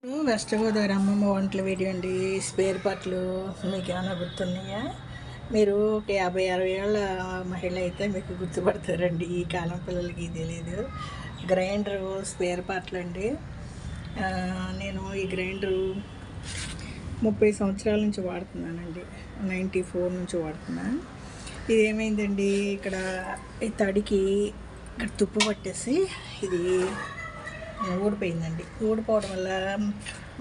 West Godavari అమ్మమ్మ వంటల video అండి. స్పేర్ పార్ట్లు మీకు ఏమైనా గుర్తున్నాయా? మీరు ఒక 50-60 ఏళ్ళ మహిళ అయితే మీకు గుర్తుపడతారండి. ఈ కాలం పిల్లలకి తెలియదు. గ్రైండరు స్పేర్ పార్ట్లు అండి. నేను ఈ గ్రైండరు 30 సంవత్సరాల నుంచి వాడుతున్నానండి. 94 నుంచి వాడుతున్నా. ఇది ఏమైందండి, ఇక్కడ ఈ తడికి ఇక్కడ తుప్పు పట్టేసి ఇది ఊడిపోయిందండి. ఊడిపోవడం వల్ల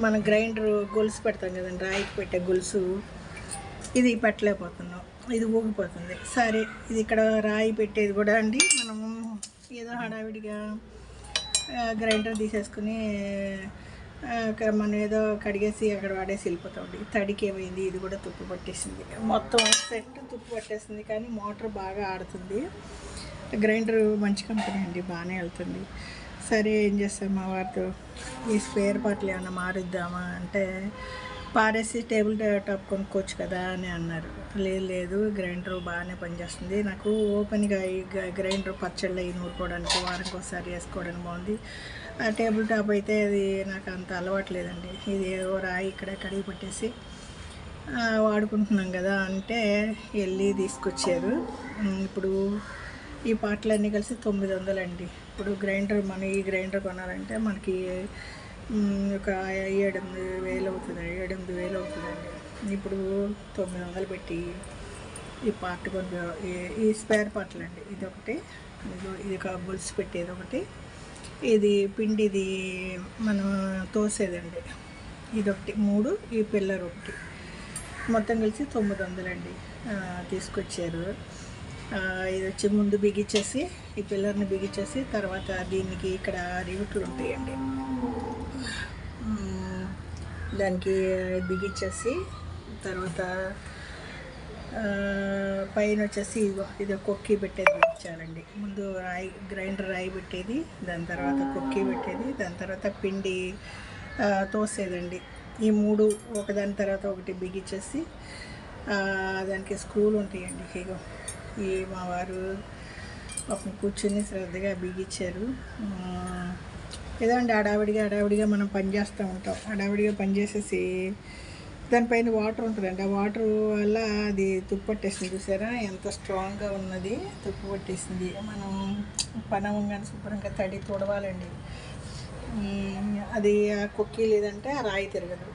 మనం గ్రైండర్ గొలుసు పెడతాం కదండి, రాయికి పెట్టే గొలుసు, ఇది పెట్టలేకపోతున్నాం, ఇది ఊగిపోతుంది. సరే, ఇది ఇక్కడ రాయి పెట్టేది కూడా అండి, మనము ఏదో హడావిడిగా గ్రైండర్ తీసేసుకుని మనం ఏదో కడిగేసి అక్కడ వాడేసి వెళ్ళిపోతామండి. తడికి ఏమైంది, ఇది కూడా తుప్పు పట్టేసింది, మొత్తం సెట్ తుప్పు పట్టేసింది. కానీ మోటార్ బాగా ఆడుతుంది. గ్రైండర్ మంచి కంపెనీ అండి, బాగానే వెళ్తుంది. సరే, ఏం చేస్తాం, మా వారితో ఈ స్పేర్ పార్ట్లు ఏమన్నా మారుద్దామా అంటే, పారేసి టేబుల్ టాప్ కొనుక్కోవచ్చు కదా అని అన్నారు. లేదు, గ్రైండర్ బాగానే పనిచేస్తుంది, నాకు ఓపెన్గా ఈ గ్రైండర్ పచ్చళ్ళు అవి నూరుకోవడానికి, వారానికి ఒకసారి వేసుకోవడానికి బాగుంది. ఆ టేబుల్ టాప్ అయితే అది నాకు అంత అలవాటు లేదండి. ఇది ఏదో రాయి ఇక్కడ కడిగి పెట్టేసి వాడుకుంటున్నాం కదా అంటే వెళ్ళి తీసుకొచ్చారు. ఇప్పుడు ఈ పార్ట్లన్నీ కలిసి 900 అండి. ఇప్పుడు గ్రైండర్, మనం ఈ గ్రైండర్ కొనాలంటే మనకి ఒక 7-8 అవుతుంది, 7-8 అవుతుందండి. ఇప్పుడు 900 పెట్టి ఈ పార్ట్ కొంచెం ఈ స్పేర్ పార్ట్లు అండి. ఇది ఒకటి, ఇది ఒక గొలుసు పెట్టేది ఒకటి, ఇది పిండిది మనం తోసేదండి, ఇదొకటి, 3, ఈ పిల్లర్ ఒకటి, మొత్తం కలిసి 900 అండి. తీసుకొచ్చారు. ఇది వచ్చి ముందు బిగించేసి, ఈ పిల్లర్ని బిగించేసి, తర్వాత దీనికి ఇక్కడ రివుట్లు ఉంటాయండి, దానికి బిగించేసి, తర్వాత పైన వచ్చేసి ఇది కొక్కి పెట్టేది బిగించాలండి. ముందు రాయి, గ్రైండర్ రాయి పెట్టేది, దాని తర్వాత కొక్కి పెట్టేది, దాని తర్వాత పిండి తోసేదండి. ఈ 3 ఒకదాని తర్వాత ఒకటి బిగించేసి, దానికి స్క్రూలు ఉంటాయండి. ఇగో ఈ మా వారు ఒక కూర్చుని శ్రద్ధగా బిగించారు. ఏదో అండి, హడావిడిగా మనం పనిచేస్తూ ఉంటాం. హడావిడిగా పనిచేసేసి దానిపైన వాటర్ ఉంటుందండి, ఆ వాటర్ వల్ల అది తుప్పు పట్టేసింది. చూసారా ఎంత స్ట్రాంగ్గా ఉన్నది, తుప్పు పట్టేసింది. మనం పనవంగానే శుభ్రంగా తడి తుడవాలండి. అది ఆ కుక్కీ లేదంటే ఆ రాయి తిరగదు,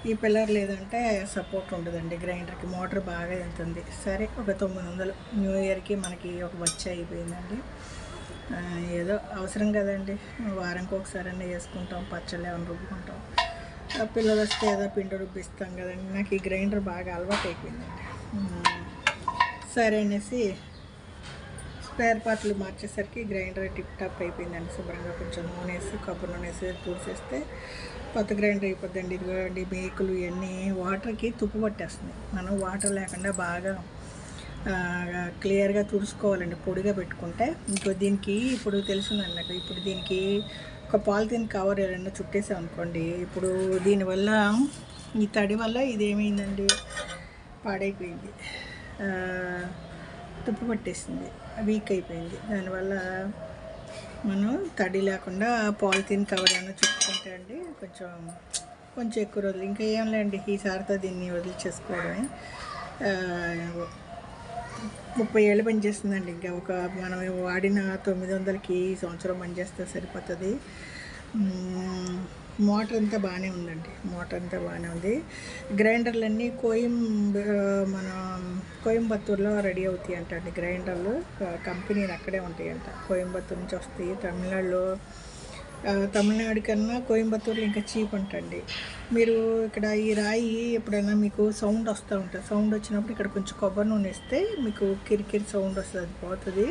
ఈ పిల్లర్ లేదంటే సపోర్ట్ ఉండదండి గ్రైండర్కి. మోటార్ బాగా వెళ్తుంది. సరే, ఒక 900 న్యూ ఇయర్కి మనకి ఒక వచ్చి అయిపోయిందండి. ఏదో అవసరం కదండి, వారానికి ఒకసారి వేసుకుంటాం, పచ్చళ్ళు ఏమైనా రుబ్బుకుంటాం, పిల్లలు వస్తే ఏదో పిండి రుబ్బిస్తాం కదండి. నాకు ఈ గ్రైండర్ బాగా అలవాటు అయిపోయిందండి. సరే అనేసి స్పేర్ పార్ట్లు మార్చేసరికి గ్రైండర్ టిప్ టాప్ అయిపోయిందండి. శుభ్రంగా కొంచెం నూనె వేసి, కొబ్బరి నూనె వేసి పూసేస్తే కొత్త గ్రైండర్ అయిపోద్దండి. ఇదిగోండి, మేకులు ఇవన్నీ వాటర్కి తుప్పు పట్టేస్తుంది. మనం వాటర్ లేకుండా బాగా క్లియర్గా తుడుచుకోవాలండి, పొడిగా పెట్టుకుంటే. ఇంకో దీనికి ఇప్పుడు తెలిసిందండి నాకు, ఇప్పుడు దీనికి ఒక పాలిథిన్ కవర్ ఏదైనా చుట్టేసాం అనుకోండి, ఇప్పుడు దీనివల్ల ఈ తడి వల్ల ఇదేమైందండి, పాడైపోయింది, తుప్పు పట్టేసింది, వీక్ అయిపోయింది. దానివల్ల మనం తడి లేకుండా పాలిథిన్ కవర్ ఏమైనా చుట్టుకుంటే అండి కొంచెం ఎక్కువ రోజులు, ఇంకా ఏం లేండి, ఈసారితో దీన్ని వదిలిచేసుకోవడమే. 30 ఏళ్ళు పనిచేస్తుందండి. ఇంకా ఒక మనం వాడిన 900కి ఈ సంవత్సరం పనిచేస్తే సరిపోతుంది. మోటార్ అంతా బాగానే ఉందండి, మోటార్ అంతా బాగానే ఉంది. గ్రైండర్లన్నీ మన కోయంబత్తూరులో రెడీ అవుతాయి అంటండి గ్రైండర్లు. కంపెనీలు అక్కడే ఉంటాయంట, కోయంబత్తూరు నుంచి వస్తాయి. తమిళనాడు కన్నా కోయంబత్తూరులో ఇంకా చీప్ అంటండి. మీరు ఇక్కడ ఈ రాయి ఎప్పుడైనా మీకు సౌండ్ వస్తూ ఉంటుంది, సౌండ్ వచ్చినప్పుడు ఇక్కడ కొంచెం కొబ్బరి నూనె వేస్తే మీకు కిరికిరి సౌండ్ వస్తుంది, అది పోతుంది.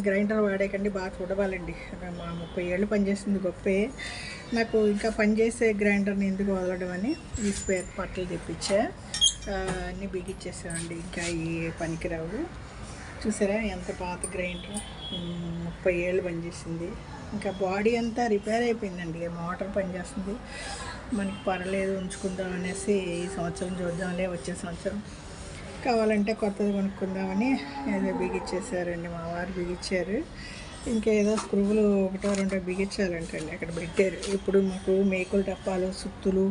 గ్రైండర్ వాడేకండి, బాగా చూడవాలండి. మా 30 ఏళ్ళు పనిచేసింది గొప్పే. నాకు ఇంకా పనిచేసే గ్రైండర్ని ఎందుకు వదలడం అని ఈ స్పేర్ పార్ట్లు తెప్పించా, అన్నీ బిగించేసామండి. ఇంకా ఈ పనికిరావు. చూసారా ఎంత పాత గ్రైండర్, 30 ఏళ్ళు పనిచేసింది. ఇంకా బాడీ అంతా రిపేర్ అయిపోయిందండి, మోటార్ పనిచేస్తుంది. మనకి పర్లేదు, ఉంచుకుందాం అనేసి ఈ సంవత్సరం చూద్దాంలే, వచ్చే సంవత్సరం కావాలంటే కొత్తది కొనుక్కుందామని ఏదో బిగించేసారండి, మా వారు బిగించారు. ఇంకేదో స్క్రూలు ఒకటో రెండో బిగించాలంటండి అక్కడ పెట్టారు. ఇప్పుడు మాకు మేకులు డప్పాలు సుత్తులు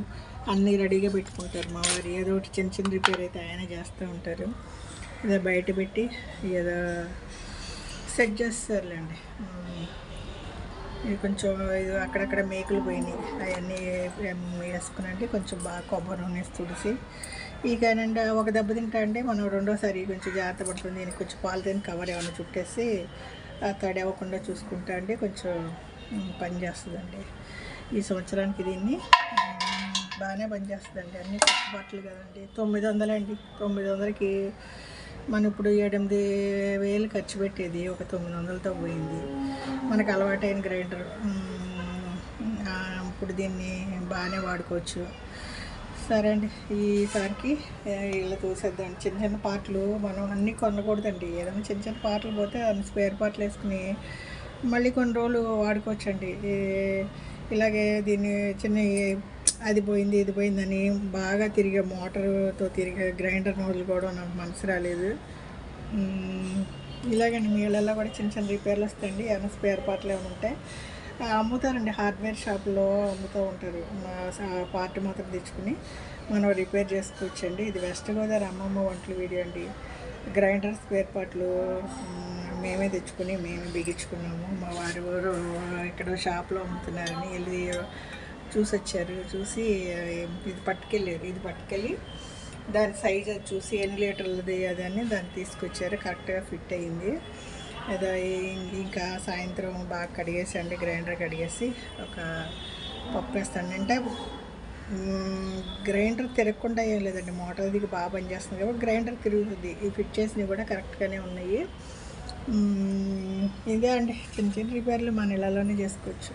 అన్నీ రెడీగా పెట్టుకుంటారు మా వారు. ఏదో ఒకటి చిన్న చిన్న రిపేర్ అయితే ఆయన చేస్తూ ఉంటారు. ఏదో బయట పెట్టి ఏదో సెట్ చేస్తారులేండి. ఇది కొంచెం ఇది అక్కడక్కడ మేకులు పోయినాయి, అవన్నీ వేసుకునండి. కొంచెం బాగా కొబ్బరి నూనె తుడిసి ఇకనండి ఒక దెబ్బ తింటా అంటే మనం రెండోసారి కొంచెం జాగ్రత్త పడుతుంది. దీనికి కొంచెం పాలిథిన్ కవర్ ఏమైనా చుట్టేసి తడి అవ్వకుండా చూసుకుంటా అంటే కొంచెం పని చేస్తుందండి. ఈ సంవత్సరానికి దీన్ని బాగానే పనిచేస్తుందండి. అన్నీ కొత్త బట్టలు కదండి. 900 అండి. 900కి మనం ఇప్పుడు 8,000 ఖర్చు పెట్టేది ఒక 900తో పోయింది. మనకు అలవాటైన గ్రైండర్. ఇప్పుడు దీన్ని బాగానే వాడుకోవచ్చు. సరే అండి, ఈసారికి ఇలా చూసేద్దాం. చిన్న చిన్న పార్ట్లు మనం అన్నీ కొనకూడదండి. ఏదైనా చిన్న చిన్న పార్ట్లు పోతే అన్ని స్పేర్ పార్ట్లు వేసుకుని మళ్ళీ కొన్ని రోజులు వాడుకోవచ్చండి. ఇలాగే దీన్ని చిన్న అది పోయింది ఇది పోయిందని బాగా తిరిగే మోటార్తో తిరిగే గ్రైండర్ వదులుకోవడం నాకు మనసు రాలేదు. ఇలాగండి మీ ఇళ్ళల్లో కూడా చిన్న చిన్న రిపేర్లు వస్తాయండి. ఏమైనా స్పేర్ పార్ట్లు ఏమైనా ఉంటే అమ్ముతారండి. హార్డ్వేర్ షాప్లో అమ్ముతూ ఉంటారు. పార్ట్ మాత్రం తెచ్చుకుని మనం రిపేర్ చేసుకోవచ్చండి. ఇది వెస్ట్ గోదావరి అమ్మమ్మ వంటల వీడియో అండి. గ్రైండర్ స్పేర్ పార్ట్లు మేమే తెచ్చుకుని మేమే బిగించుకున్నాము. మా వారు ఇక్కడ షాప్లో అమ్ముతున్నారని వెళ్ళి చూసి వచ్చారు. చూసి ఇది పట్టుకెళ్ళి దాని సైజ్ అది చూసి ఎన్ని లీటర్లది అదని దాన్ని తీసుకొచ్చారు. కరెక్ట్గా ఫిట్ అయ్యింది. ఏదో ఇంకా సాయంత్రం బాగా కడిగేసి అండి, గ్రైండర్ కడిగేసి ఒక పప్పు వేస్తాను. అంటే గ్రైండర్ తిరగకుండా ఏం లేదండి, మోటార్ దిగి బాగా పనిచేస్తుంది కాబట్టి గ్రైండర్ తిరుగుతుంది. ఈ ఫిట్ చేసినవి కూడా కరెక్ట్గానే ఉన్నాయి. ఇదే అండి, చిన్న చిన్న రిపేర్లు మన ఇళ్ళలోనే చేసుకోవచ్చు.